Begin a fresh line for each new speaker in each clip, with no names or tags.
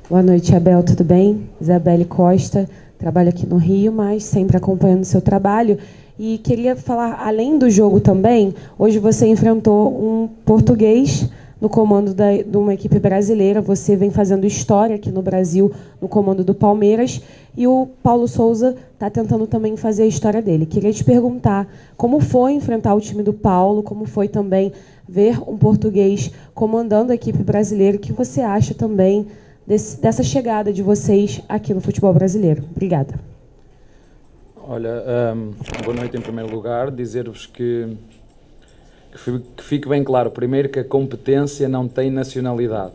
Boa noite, Abel, tudo bem? Isabelle Costa, trabalho aqui no Rio, mas sempre acompanhando o seu trabalho. E queria falar, além do jogo também, hoje você enfrentou um português no comando de uma equipe brasileira. Você vem fazendo história aqui no Brasil no comando do Palmeiras. E o Paulo Souza está tentando também fazer a história dele. Queria te perguntar como foi enfrentar o time do Paulo, como foi também ver um português comandando a equipe brasileira. O que você acha também dessa chegada de vocês aqui no futebol brasileiro? Obrigada.
Olha, boa noite em primeiro lugar. Dizer-vos que fique bem claro, primeiro, que a competência não tem nacionalidade.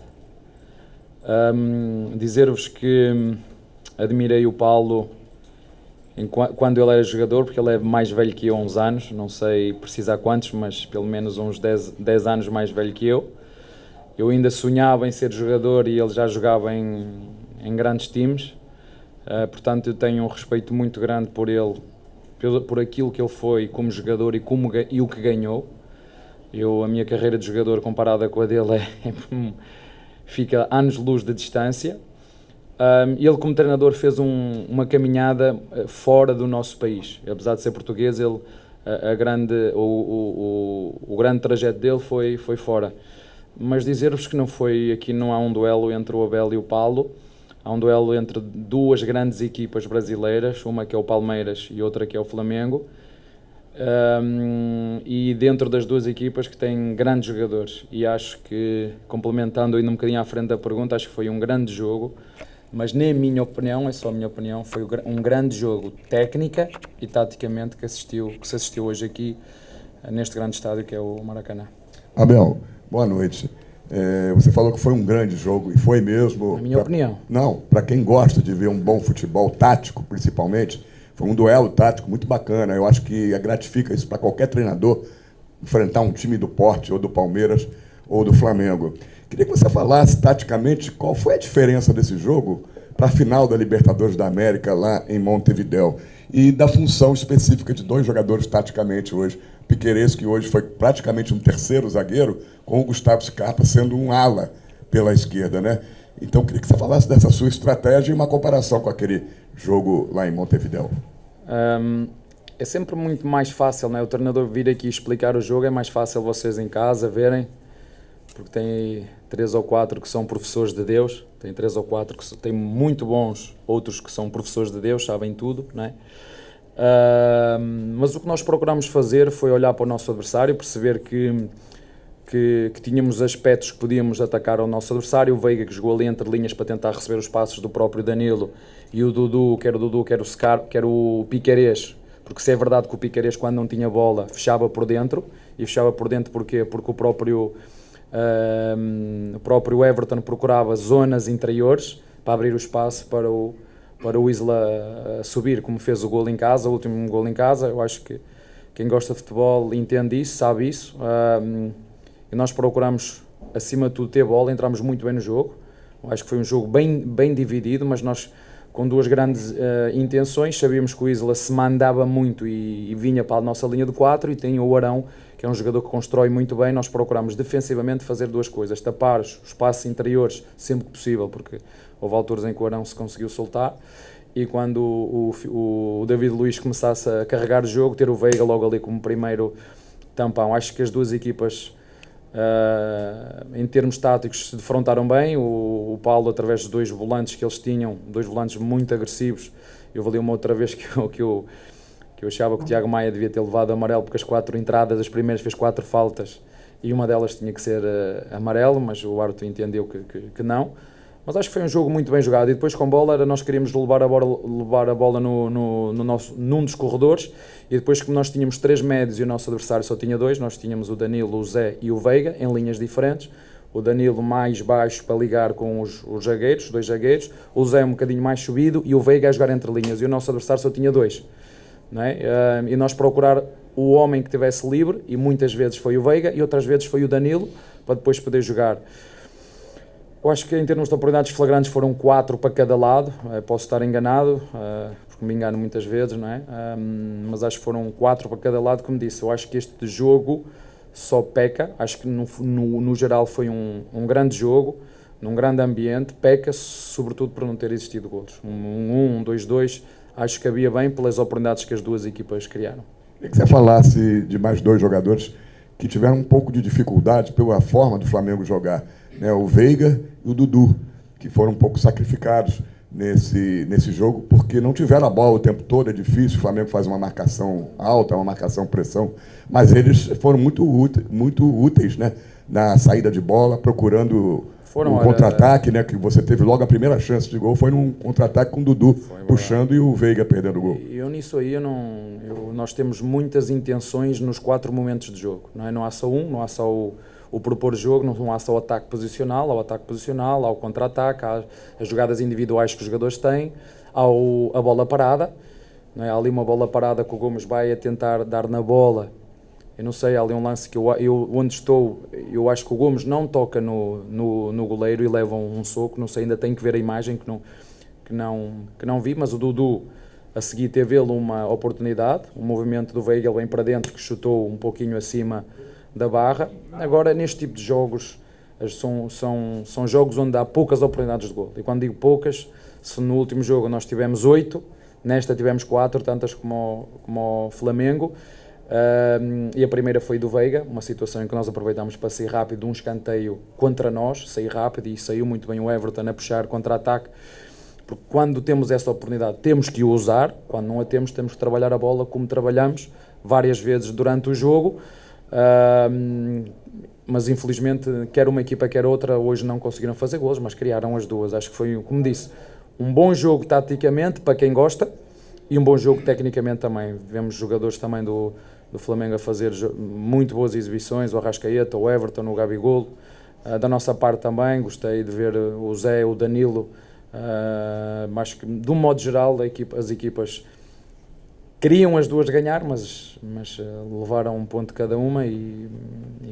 Dizer-vos que admirei o Paulo quando ele era jogador, porque ele é mais velho que eu uns anos, não sei precisar quantos, mas pelo menos uns 10 anos mais velho que eu. Eu ainda sonhava em ser jogador e ele já jogava em grandes times, portanto eu tenho um respeito muito grande por ele, por aquilo que ele foi como jogador e o que ganhou. A minha carreira de jogador comparada com a dele fica anos-luz de distância. Ele como treinador fez uma caminhada fora do nosso país, apesar de ser português, o grande trajeto dele foi fora. Mas dizer-vos que não há um duelo entre o Abel e o Paulo, há um duelo entre duas grandes equipas brasileiras, uma que é o Palmeiras e outra que é o Flamengo, e dentro das duas equipas que têm grandes jogadores, e acho que, complementando ainda um bocadinho à frente da pergunta, acho que foi um grande jogo, mas na minha opinião, é só a minha opinião, foi um grande jogo técnica e taticamente que se assistiu hoje aqui neste grande estádio que é o Maracanã.
Abel, boa noite. Você falou que foi um grande jogo, e foi mesmo.
Na minha opinião.
Não, para quem gosta de ver um bom futebol tático, principalmente, foi um duelo tático muito bacana. Eu acho que gratifica isso para qualquer treinador, enfrentar um time do porte, ou do Palmeiras, ou do Flamengo. Queria que você falasse, taticamente, qual foi a diferença desse jogo para a final da Libertadores da América, lá em Montevidéu, e da função específica de dois jogadores taticamente hoje. Piquerez, que hoje foi praticamente um terceiro zagueiro, com o Gustavo Scarpa sendo um ala pela esquerda, né? Então, queria que você falasse dessa sua estratégia e uma comparação com aquele jogo lá em Montevidéu.
É sempre muito mais fácil, né? O treinador vir aqui explicar o jogo, é mais fácil vocês em casa verem, porque tem 3 ou 4 que são professores de Deus, tem 3 ou 4 que têm muito bons, outros que são professores de Deus, sabem tudo, não é? Mas o que nós procuramos fazer foi olhar para o nosso adversário, perceber que tínhamos aspectos que podíamos atacar ao nosso adversário. O Veiga, que jogou ali entre linhas para tentar receber os passos do próprio Danilo, e o Dudu, quer o Scar, quer o Piquerez, porque se é verdade que o Piquerez, quando não tinha bola, fechava por dentro. E fechava por dentro porquê? Porque o próprio Everton procurava zonas interiores para abrir o espaço para o Isla subir, como fez o golo em casa, o último golo em casa. Eu acho que quem gosta de futebol entende isso, sabe isso. E nós procuramos, acima de tudo, ter bola, entramos muito bem no jogo. Eu acho que foi um jogo bem dividido, mas nós, com duas grandes intenções, sabíamos que o Isla se mandava muito e vinha para a nossa linha de 4, e tem o Arão, que é um jogador que constrói muito bem. Nós procuramos defensivamente fazer duas coisas: tapar os espaços interiores sempre que possível, porque houve alturas em que o Arão se conseguiu soltar, e quando o David Luiz começasse a carregar o jogo, ter o Veiga logo ali como primeiro tampão. Acho que as duas equipas, em termos táticos, se defrontaram bem. O Paulo, através dos dois volantes que eles tinham, dois volantes muito agressivos. Eu ali uma outra vez que eu achava que o Tiago Maia devia ter levado amarelo, porque as 4 entradas, as primeiras, fez 4 faltas e uma delas tinha que ser amarelo, mas o árbitro entendeu que não. Mas acho que foi um jogo muito bem jogado, e depois com bola nós queríamos levar a bola num dos corredores, e depois, como nós tínhamos 3 médios e o nosso adversário só tinha 2, nós tínhamos o Danilo, o Zé e o Veiga em linhas diferentes. O Danilo mais baixo para ligar com os zagueiros, 2 zagueiros, o Zé um bocadinho mais subido e o Veiga a jogar entre linhas, e o nosso adversário só tinha 2. Não é? E nós procurar o homem que estivesse livre, e muitas vezes foi o Veiga e outras vezes foi o Danilo, para depois poder jogar. Eu acho que em termos de oportunidades flagrantes foram 4 para cada lado. Posso estar enganado, porque me engano muitas vezes, não é? Mas acho que foram 4 para cada lado, como disse. Eu acho que este jogo só peca, acho que no geral foi um grande jogo, num grande ambiente, peca sobretudo por não ter existido golos. 1-1, 2-2, acho que havia bem pelas oportunidades que as duas equipas criaram.
Queria que você falasse de mais dois jogadores que tiveram um pouco de dificuldade pela forma do Flamengo jogar, né? O Veiga e o Dudu, que foram um pouco sacrificados nesse jogo, porque não tiveram a bola o tempo todo, é difícil, o Flamengo faz uma marcação alta, uma marcação pressão, mas eles foram muito úteis, né? Na saída de bola, procurando um contra-ataque, né? Que você teve logo a primeira chance de gol, foi num contra-ataque com o Dudu puxando e o Veiga perdendo o gol.
Nisso aí, nós temos muitas intenções nos 4 momentos de jogo, não é? Não há só não há só o propor jogo, não há só o ataque posicional, há o contra-ataque, há as jogadas individuais que os jogadores têm, há a bola parada, não é? Há ali uma bola parada que o Gomes vai a tentar dar na bola. Eu não sei, há ali um lance que onde estou, eu acho que o Gomes não toca no goleiro e leva um soco, não sei, ainda tenho que ver a imagem que não vi, mas o Dudu a seguir teve ele uma oportunidade, um movimento do Veiga, ele vem para dentro, que chutou um pouquinho acima da barra. Agora, neste tipo de jogos, são jogos onde há poucas oportunidades de gol, e quando digo poucas, se no último jogo nós tivemos 8, nesta tivemos 4, tantas como o Flamengo. E a primeira foi do Veiga, uma situação em que nós aproveitámos para sair rápido de um escanteio contra nós, sair rápido, e saiu muito bem o Everton a puxar contra-ataque, porque quando temos essa oportunidade temos que o usar, quando não a temos que trabalhar a bola como trabalhamos várias vezes durante o jogo, mas infelizmente quer uma equipa quer outra hoje não conseguiram fazer golos, mas criaram as duas. Acho que foi, como disse, um bom jogo taticamente para quem gosta e um bom jogo tecnicamente também. Vemos jogadores também do Flamengo a fazer muito boas exibições, o Arrascaeta, o Everton, o Gabigol. Da nossa parte também, gostei de ver o Zé, o Danilo, mas que, de um modo geral, as equipas queriam as duas ganhar, mas levaram um ponto cada uma e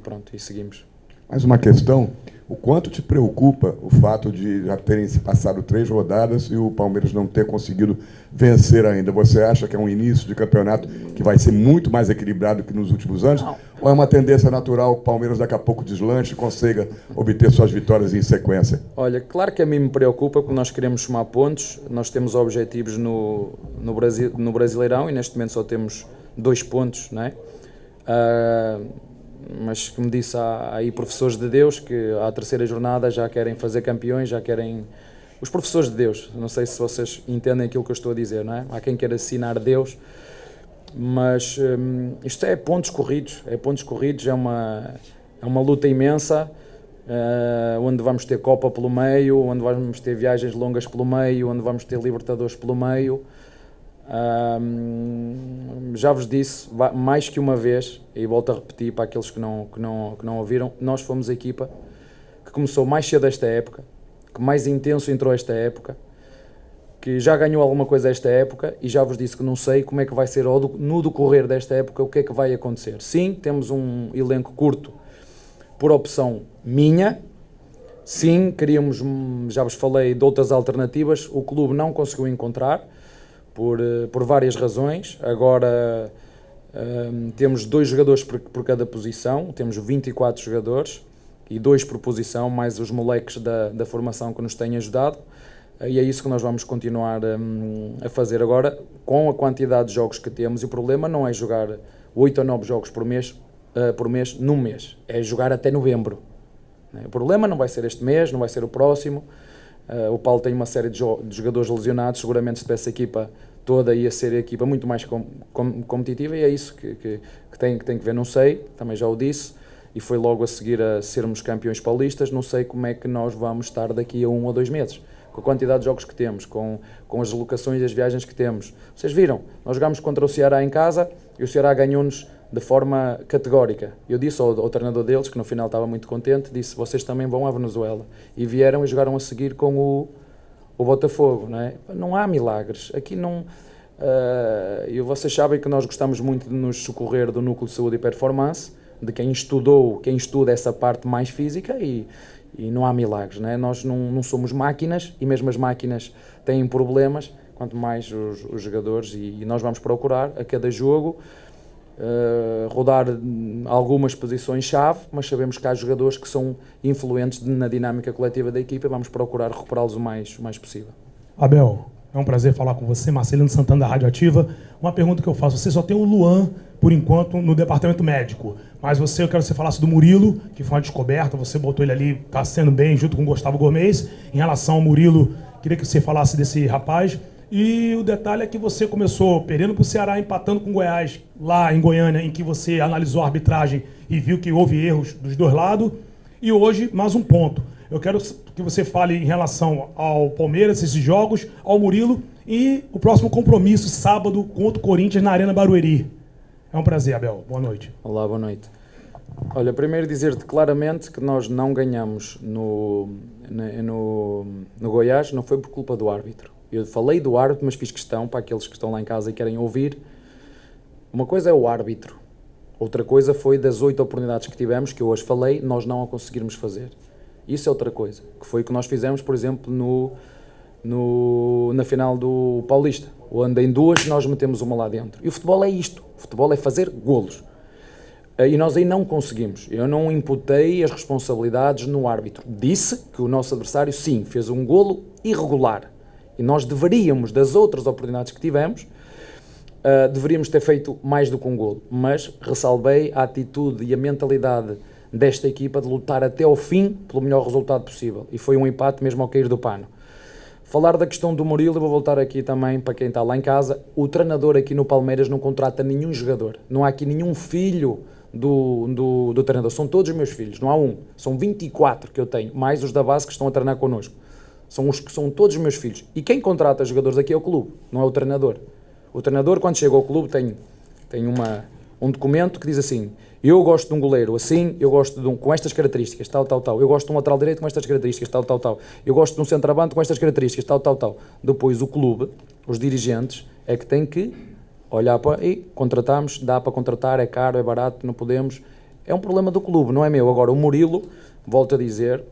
pronto, e seguimos.
Mais uma questão, o quanto te preocupa o fato de já terem se passado 3 rodadas e o Palmeiras não ter conseguido vencer ainda? Você acha que é um início de campeonato que vai ser muito mais equilibrado que nos últimos anos? Não. Ou é uma tendência natural que o Palmeiras daqui a pouco deslanche e consiga obter suas vitórias em sequência?
Olha, claro que a mim me preocupa, porque nós queremos somar pontos, nós temos objetivos no Brasileirão e neste momento só temos 2 pontos, não é? Mas, como disse, há aí professores de Deus que à 3ª jornada já querem fazer campeões, já querem... Os professores de Deus, não sei se vocês entendem aquilo que eu estou a dizer, não é? Há quem queira assinar Deus, mas isto é pontos corridos, é uma luta imensa, onde vamos ter Copa pelo meio, onde vamos ter viagens longas pelo meio, onde vamos ter Libertadores pelo meio. Já vos disse mais que uma vez, e volto a repetir para aqueles que não ouviram, nós fomos a equipa que começou mais cedo esta época, que mais intenso entrou esta época, que já ganhou alguma coisa esta época, e já vos disse que não sei como é que vai ser no decorrer desta época, o que é que vai acontecer. Sim, temos um elenco curto por opção minha, sim, queríamos, já vos falei de outras alternativas, o clube não conseguiu encontrar, por várias razões. Agora temos 2 jogadores por cada posição, temos 24 jogadores e 2 por posição, mais os moleques da formação que nos têm ajudado, e é isso que nós vamos continuar a fazer agora, com a quantidade de jogos que temos. E o problema não é jogar 8 ou 9 jogos por mês num mês, é jogar até novembro. O problema não vai ser este mês, não vai ser o próximo. O Paulo tem uma série de jogadores lesionados, seguramente se tivesse a equipa toda ia ser a equipa muito mais competitiva, e é isso que tem que ver. Não sei, também já o disse, e foi logo a seguir a sermos campeões paulistas, não sei como é que nós vamos estar daqui a 1 ou 2 meses, com a quantidade de jogos que temos, com as deslocações e as viagens que temos. Vocês viram, nós jogámos contra o Ceará em casa, e o Ceará ganhou-nos de forma categórica. Eu disse ao treinador deles, que no final estava muito contente, disse: vocês também vão à Venezuela. E vieram e jogaram a seguir com o Botafogo, não é? Não há milagres. Aqui não... E vocês sabem que nós gostamos muito de nos socorrer do Núcleo de Saúde e Performance, de quem estuda essa parte mais física, e não há milagres, não é? Nós não somos máquinas, e mesmo as máquinas têm problemas, quanto mais os jogadores, e nós vamos procurar a cada jogo rodar algumas posições-chave, mas sabemos que há jogadores que são influentes na dinâmica coletiva da equipa e vamos procurar recuperá-los o mais possível.
Abel, é um prazer falar com você, Marcelino Santana da Rádio Ativa. Uma pergunta que eu faço, você só tem o Luan, por enquanto, no departamento médico, mas eu quero que você falasse do Murilo, que foi uma descoberta, você botou ele ali, está sendo bem, junto com o Gustavo Gomes. Em relação ao Murilo, queria que você falasse desse rapaz. E o detalhe é que você começou perdendo para o Ceará, empatando com o Goiás, lá em Goiânia, em que você analisou a arbitragem e viu que houve erros dos dois lados. E hoje, mais um ponto. Eu quero que você fale em relação ao Palmeiras, esses jogos, ao Murilo e o próximo compromisso, sábado, contra o Corinthians na Arena Barueri. É um prazer, Abel. Boa noite.
Olá, boa noite. Olha, primeiro dizer-te claramente que nós não ganhamos no Goiás, não foi por culpa do árbitro. Eu falei do árbitro, mas fiz questão, para aqueles que estão lá em casa e querem ouvir, uma coisa é o árbitro, outra coisa foi das 8 oportunidades que tivemos, que eu hoje falei, nós não a conseguirmos fazer. Isso é outra coisa, que foi o que nós fizemos, por exemplo, na final do Paulista, onde em 2 nós metemos uma lá dentro. E o futebol é isto, o futebol é fazer golos. E nós aí não conseguimos. Eu não imputei as responsabilidades no árbitro. Disse que o nosso adversário, sim, fez um golo irregular. E nós deveríamos, das outras oportunidades que tivemos, deveríamos ter feito mais do que um golo. Mas ressalvei a atitude e a mentalidade desta equipa de lutar até ao fim pelo melhor resultado possível. E foi um empate mesmo ao cair do pano. Falar da questão do Murilo, eu vou voltar aqui também para quem está lá em casa. O treinador aqui no Palmeiras não contrata nenhum jogador. Não há aqui nenhum filho do treinador. São todos os meus filhos, não há um. São 24 que eu tenho, mais os da base que estão a treinar connosco. São todos os meus filhos. E quem contrata jogadores aqui é o clube, não é o treinador. O treinador, quando chega ao clube, tem um documento que diz assim: eu gosto de um goleiro assim, eu gosto de com estas características, tal. Eu gosto de um lateral direito com estas características, tal. Eu gosto de um centroavante com estas características, tal. Depois o clube, os dirigentes, é que tem que olhar para... E contratamos, dá para contratar, é caro, é barato, não podemos. É um problema do clube, não é meu. Agora, o Murilo, volto a dizer,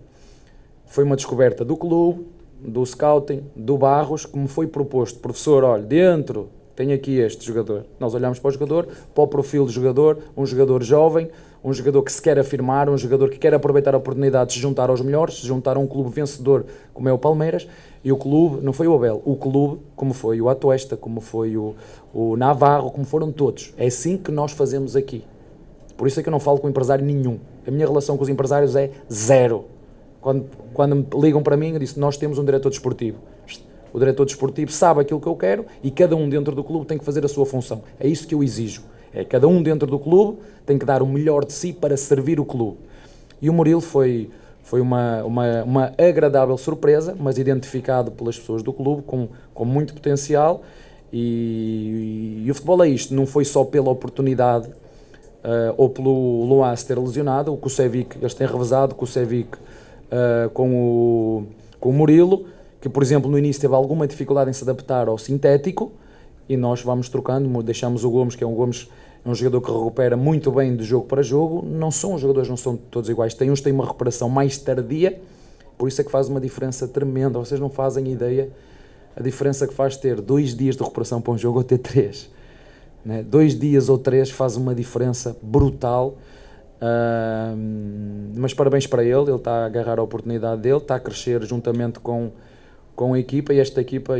foi uma descoberta do clube, do scouting, do Barros, que me foi proposto. Professor, olha, dentro tem aqui este jogador. Nós olhamos para o jogador, para o perfil do jogador, um jogador jovem, um jogador que se quer afirmar, um jogador que quer aproveitar a oportunidade de se juntar aos melhores, se juntar a um clube vencedor como é o Palmeiras. E o clube, não foi o Abel, o clube, como foi o Atuesta, como foi o Navarro, como foram todos. É assim que nós fazemos aqui. Por isso é que eu não falo com empresário nenhum. A minha relação com os empresários é zero. Quando me ligam para mim, eu disse: nós temos um diretor desportivo. O diretor desportivo sabe aquilo que eu quero e cada um dentro do clube tem que fazer a sua função. É isso que eu exijo. É cada um dentro do clube tem que dar o melhor de si para servir o clube. E o Murilo foi uma agradável surpresa, mas identificado pelas pessoas do clube com muito potencial. E o futebol é isto, não foi só pela oportunidade ou pelo Luan se ter lesionado. O Kusevic, eles têm revezado o Kusevic com o Murilo, que por exemplo no início teve alguma dificuldade em se adaptar ao sintético, e nós vamos trocando, deixamos o Gomes, que é um jogador que recupera muito bem de jogo para jogo. Os jogadores não são todos iguais, uns têm uma recuperação mais tardia, por isso é que faz uma diferença tremenda. Vocês não fazem ideia a diferença que faz ter 2 dias de recuperação para um jogo ou ter 3, né? 2 dias ou 3 faz uma diferença brutal. Mas parabéns para ele está a agarrar a oportunidade dele, está a crescer juntamente com a equipa, e esta equipa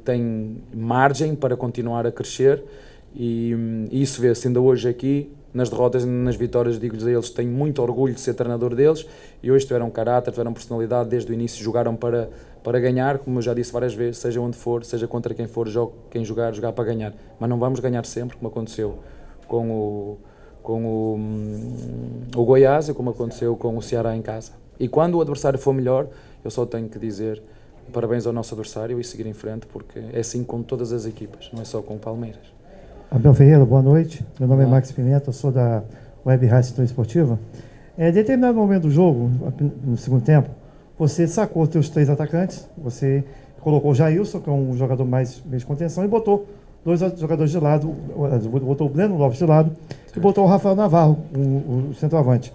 tem margem para continuar a crescer, e isso vê-se ainda hoje aqui, nas derrotas e nas vitórias. Digo-lhes a eles, tenho muito orgulho de ser treinador deles, e hoje tiveram caráter, tiveram personalidade, desde o início jogaram para ganhar, como eu já disse várias vezes, seja onde for, seja contra quem for, quem jogar para ganhar, mas não vamos ganhar sempre, como aconteceu com o Goiás e como aconteceu com o Ceará em casa. E quando o adversário for melhor, eu só tenho que dizer parabéns ao nosso adversário e seguir em frente, porque é assim com todas as equipas, não é só com o Palmeiras.
Abel Ferreira, boa noite. Meu nome é Max Pimenta, eu sou da Web Rádio Sintonia Esportiva. Em determinado momento do jogo, no segundo tempo, você sacou os seus 3 atacantes, você colocou o Jailson, que é um jogador mais de contenção, e botou 2 jogadores de lado, botou o Breno Lopes de lado e botou o Rafael Navarro, o centroavante.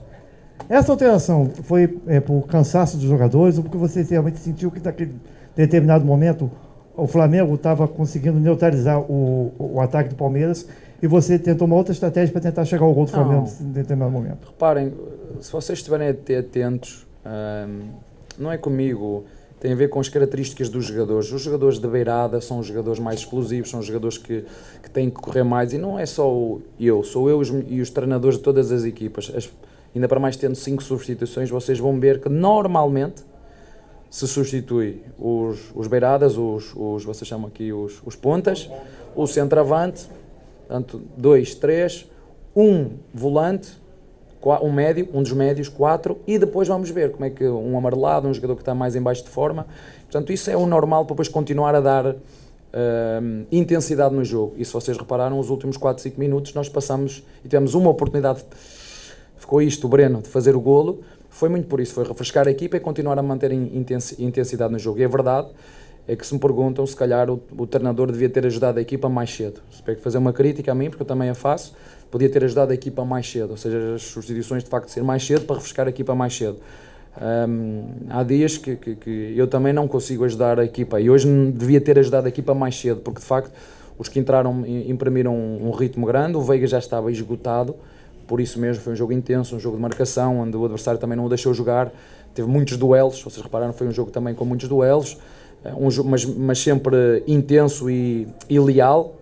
Essa alteração foi por cansaço dos jogadores, ou porque você realmente sentiu que naquele determinado momento o Flamengo estava conseguindo neutralizar o ataque do Palmeiras e você tentou uma outra estratégia para tentar chegar ao gol do Flamengo em determinado momento.
Reparem, se vocês estiverem atentos, não é comigo, tem a ver com as características dos jogadores. Os jogadores de beirada são os jogadores mais explosivos, são os jogadores que têm que correr mais, e não é só sou eu e os treinadores de todas as equipas. Ainda para mais tendo 5 substituições, vocês vão ver que normalmente se substitui os beiradas, vocês chamam aqui os pontas, o centroavante, portanto 2, 3, um volante, um médio, um dos médios, 4, e depois vamos ver como é que um amarelado, um jogador que está mais em baixo de forma. Portanto, isso é o normal para depois continuar a dar intensidade no jogo. E se vocês repararam, os últimos 4, 5 minutos nós passamos e tivemos uma oportunidade, ficou isto, o Breno, de fazer o golo. Foi muito por isso, foi refrescar a equipa e continuar a manter intensidade no jogo. E a verdade é que se me perguntam, se calhar o treinador devia ter ajudado a equipa mais cedo. Se tiver que fazer uma crítica a mim, porque eu também a faço, podia ter ajudado a equipa mais cedo, ou seja, as substituições de facto ser mais cedo para refrescar a equipa mais cedo. Há dias que eu também não consigo ajudar a equipa e hoje devia ter ajudado a equipa mais cedo, porque de facto os que entraram imprimiram um ritmo grande, o Veiga já estava esgotado, por isso mesmo foi um jogo intenso, um jogo de marcação, onde o adversário também não o deixou jogar, teve muitos duelos, vocês repararam, foi um jogo também com muitos duelos, mas sempre intenso e leal.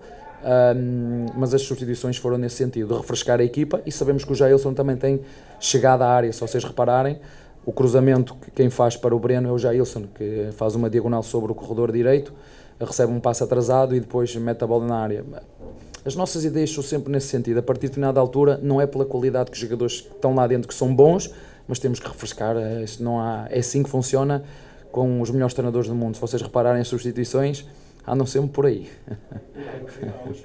Mas as substituições foram nesse sentido, de refrescar a equipa, e sabemos que o Jailson também tem chegado à área. Se vocês repararem, o cruzamento que quem faz para o Breno é o Jailson, que faz uma diagonal sobre o corredor direito, recebe um passe atrasado e depois mete a bola na área. As nossas ideias são sempre nesse sentido, a partir de determinada altura, não é pela qualidade que os jogadores que estão lá dentro que são bons, mas temos que refrescar, é assim que funciona com os melhores treinadores do mundo. Se vocês repararem, as substituições andam sempre por aí.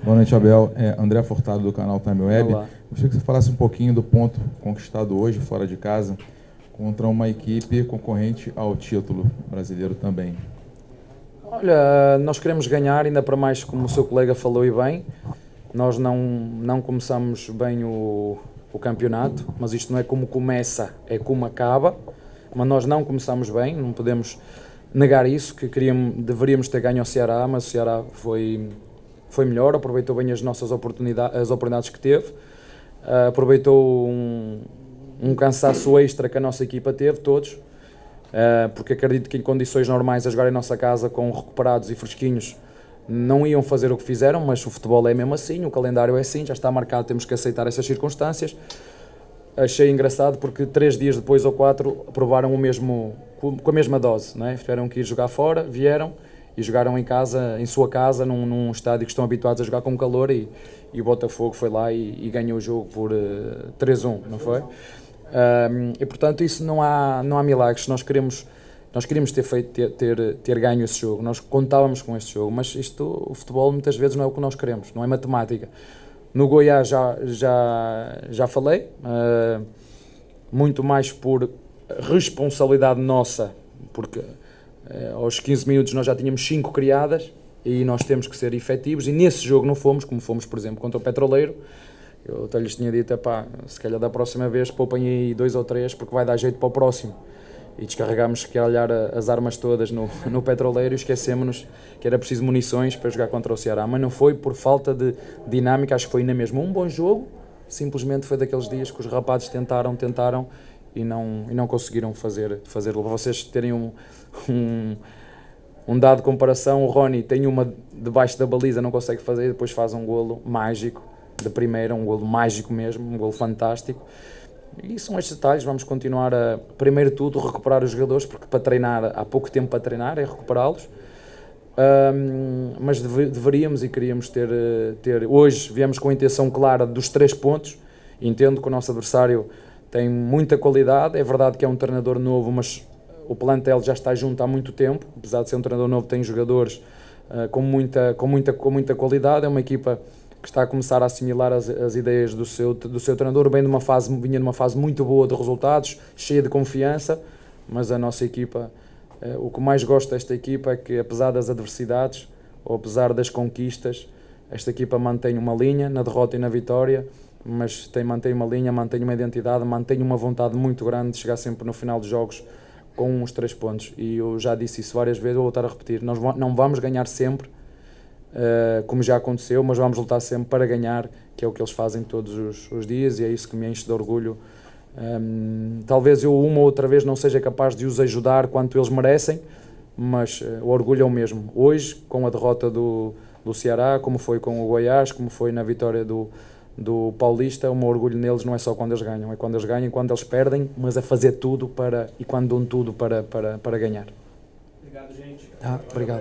Boa noite, Abel. André Furtado, do canal Time Web.
Olá.
Gostaria que você falasse um pouquinho do ponto conquistado hoje, fora de casa, contra uma equipe concorrente ao título brasileiro também.
Olha, nós queremos ganhar, ainda para mais, como o seu colega falou e bem. Nós não começamos bem o campeonato, mas isto não é como começa, é como acaba. Mas nós não começamos bem, não podemos negar isso, que deveríamos ter ganho ao Ceará, mas o Ceará foi melhor, aproveitou bem as nossas oportunidades que teve, aproveitou um cansaço extra que a nossa equipa teve, todos, porque acredito que em condições normais a jogar em nossa casa com recuperados e fresquinhos não iam fazer o que fizeram, mas o futebol é mesmo assim, o calendário é assim, já está marcado, temos que aceitar essas circunstâncias. Achei engraçado porque 3 dias depois ou 4 provaram com a mesma dose, não é? Tiveram que ir jogar fora, vieram e jogaram em casa, em sua casa, num estádio que estão habituados a jogar com calor, e o Botafogo foi lá e ganhou o jogo por 3-1, não foi? E portanto isso não há milagres. Nós queríamos ter ganho esse jogo, nós contávamos com este jogo, mas o futebol muitas vezes não é o que nós queremos, não é matemática. No Goiás já falei, muito mais por responsabilidade nossa, porque aos 15 minutos nós já tínhamos 5 criadas e nós temos que ser efetivos, e nesse jogo não fomos, como fomos, por exemplo, contra o Petroleiro. Eu até lhes tinha dito, se calhar da próxima vez poupem aí 2 ou 3, porque vai dar jeito para o próximo. E descarregámos, que olhar as armas todas no Petroleiro, e esquecemos-nos que era preciso munições para jogar contra o Ceará. Mas não foi por falta de dinâmica, acho que foi ainda mesmo um bom jogo, simplesmente foi daqueles dias que os rapazes tentaram e não conseguiram fazer. Para vocês terem um dado de comparação, o Rony tem uma debaixo da baliza, não consegue fazer, e depois faz um golo mágico de primeira, um golo mágico mesmo, um golo fantástico. E são estes detalhes, vamos continuar a, primeiro de tudo, recuperar os jogadores, porque para treinar, há pouco tempo para treinar, é recuperá-los. Mas deveríamos e queríamos ter... Hoje viemos com a intenção clara dos 3 pontos, entendo que o nosso adversário tem muita qualidade, é verdade que é um treinador novo, mas o plantel já está junto há muito tempo, apesar de ser um treinador novo, tem jogadores com muita qualidade, é uma equipa que está a começar a assimilar as ideias do seu treinador, vinha numa fase muito boa de resultados, cheia de confiança, mas a nossa equipa, o que mais gosto desta equipa é que, apesar das adversidades, ou apesar das conquistas, esta equipa mantém uma linha na derrota e na vitória, mas mantém uma linha, mantém uma identidade, mantém uma vontade muito grande de chegar sempre no final dos jogos com os 3 pontos. E eu já disse isso várias vezes, vou voltar a repetir. Nós não vamos ganhar sempre, como já aconteceu, mas vamos lutar sempre para ganhar, que é o que eles fazem todos os dias, e é isso que me enche de orgulho. Talvez eu uma ou outra vez não seja capaz de os ajudar quanto eles merecem, mas o orgulho é o mesmo. Hoje, com a derrota do Ceará, como foi com o Goiás, como foi na vitória do Paulista, o meu orgulho neles não é só quando eles ganham, é quando eles ganham, quando eles perdem, mas a fazer tudo e quando dão tudo para ganhar.
Obrigado, gente.
Obrigado.